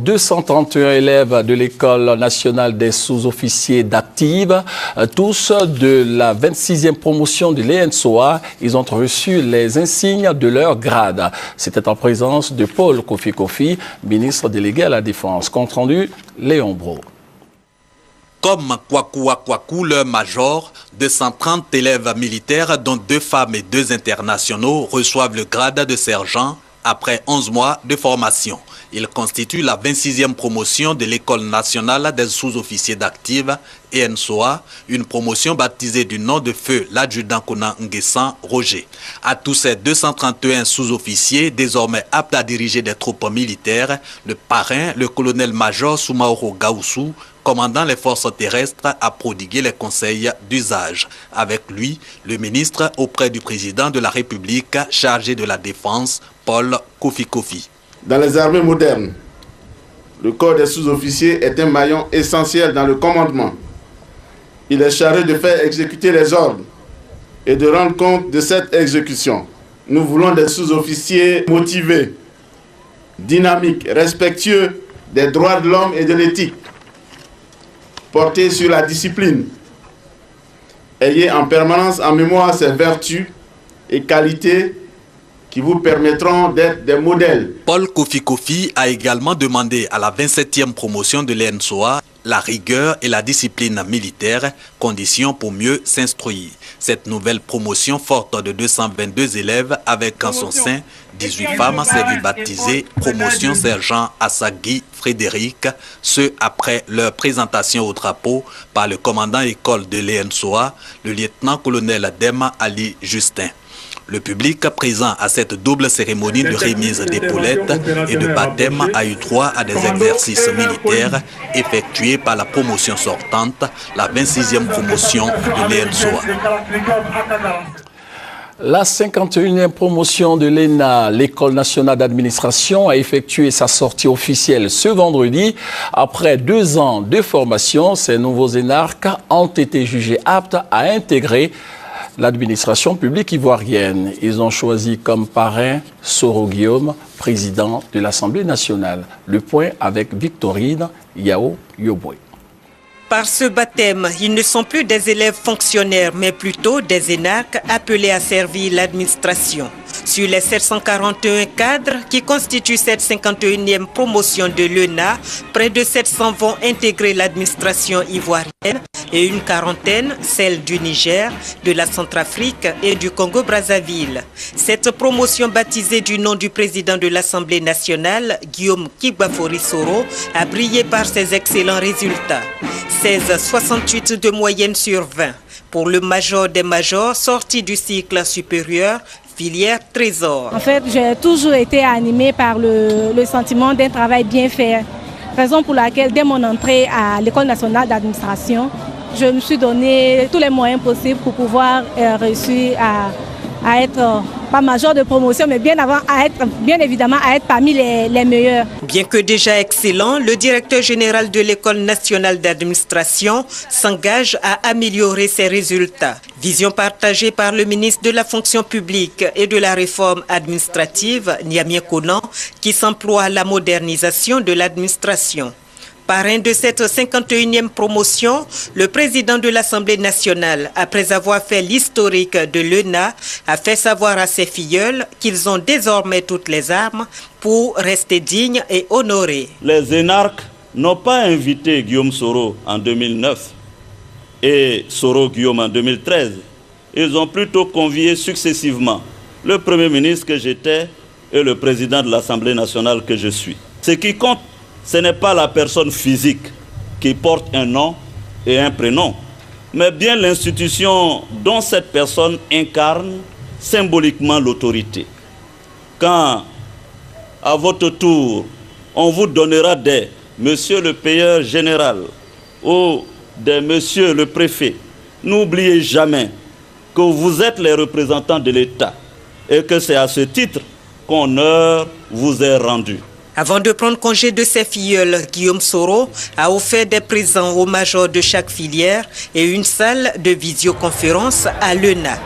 231 élèves de l'École nationale des sous-officiers d'active, tous de la 26e promotion de l'ENSOA. Ils ont reçu les insignes de leur grade. C'était en présence de Paul Kofi Kofi, ministre délégué à la Défense. Compte rendu, Léon Bro. Comme Kwaku, leur major, 230 élèves militaires, dont 2 femmes et 2 internationaux, reçoivent le grade de sergent après 11 mois de formation. Il constitue la 26e promotion de l'École nationale des sous-officiers d'active, ENSOA, une promotion baptisée du nom de feu l'adjudant Kona Nguessan Roger. À tous ces 231 sous-officiers, désormais aptes à diriger des troupes militaires, le parrain, le colonel-major Soumaoro Gaoussou, commandant les forces terrestres, a prodigué les conseils d'usage. Avec lui, le ministre auprès du président de la République chargé de la Défense, Paul Kofi Kofi. Dans les armées modernes, le corps des sous-officiers est un maillon essentiel dans le commandement. Il est chargé de faire exécuter les ordres et de rendre compte de cette exécution. Nous voulons des sous-officiers motivés, dynamiques, respectueux des droits de l'homme et de l'éthique, portés sur la discipline. Ayez en permanence en mémoire ces vertus et qualités qui vous permettront d'être des modèles. Paul Kofi Kofi a également demandé à la 27e promotion de l'ENSOA la rigueur et la discipline militaire, conditions pour mieux s'instruire. Cette nouvelle promotion forte de 222 élèves avec en son sein 18 femmes s'est vue baptisée promotion sergent Assagui Frédéric, ce après leur présentation au drapeau par le commandant école de l'ENSOA, le lieutenant-colonel Dema Ali Justin. Le public présent à cette double cérémonie de remise d'épaulettes et de baptême a eu droit à des exercices militaires effectués par la promotion sortante, la 26e promotion de l'ENSOA. La 51e promotion de l'ENA, l'École nationale d'administration, a effectué sa sortie officielle ce vendredi. Après 2 ans de formation, ces nouveaux énarques ont été jugés aptes à intégrer l'administration publique ivoirienne. Ils ont choisi comme parrain Soro Guillaume, président de l'Assemblée nationale. Le point avec Victorine Yao Yobwe. Par ce baptême, ils ne sont plus des élèves fonctionnaires, mais plutôt des énarques appelés à servir l'administration. Sur les 741 cadres qui constituent cette 51e promotion de l'ENA, près de 700 vont intégrer l'administration ivoirienne et une quarantaine, celle du Niger, de la Centrafrique et du Congo-Brazzaville. Cette promotion baptisée du nom du président de l'Assemblée nationale, Guillaume Kigbafori Soro, a brillé par ses excellents résultats. 16,68 de moyenne sur 20. Pour le major des majors sorti du cycle supérieur, filière Trésor. En fait, j'ai toujours été animée par le sentiment d'un travail bien fait. Raison pour laquelle, dès mon entrée à l'École nationale d'administration, je me suis donné tous les moyens possibles pour pouvoir réussir à être, pas major de promotion, mais bien évidemment à être parmi les meilleurs. Bien que déjà excellent, le directeur général de l'École nationale d'administration s'engage à améliorer ses résultats. Vision partagée par le ministre de la fonction publique et de la réforme administrative, Niamien Konan, qui s'emploie à la modernisation de l'administration. Parrain de cette 51e promotion, le président de l'Assemblée nationale, après avoir fait l'historique de l'ENA, a fait savoir à ses filleuls qu'ils ont désormais toutes les armes pour rester dignes et honorés. Les énarques n'ont pas invité Guillaume Soro en 2009 et Soro Guillaume en 2013. Ils ont plutôt convié successivement le Premier ministre que j'étais et le président de l'Assemblée nationale que je suis. Ce qui compte, ce n'est pas la personne physique qui porte un nom et un prénom, mais bien l'institution dont cette personne incarne symboliquement l'autorité. Quand, à votre tour, on vous donnera des Monsieur le payeur général ou des Monsieur le préfet, n'oubliez jamais que vous êtes les représentants de l'État et que c'est à ce titre qu'honneur vous est rendu. Avant de prendre congé de ses filleuls, Guillaume Soro a offert des présents aux majors de chaque filière et une salle de visioconférence à l'ENA.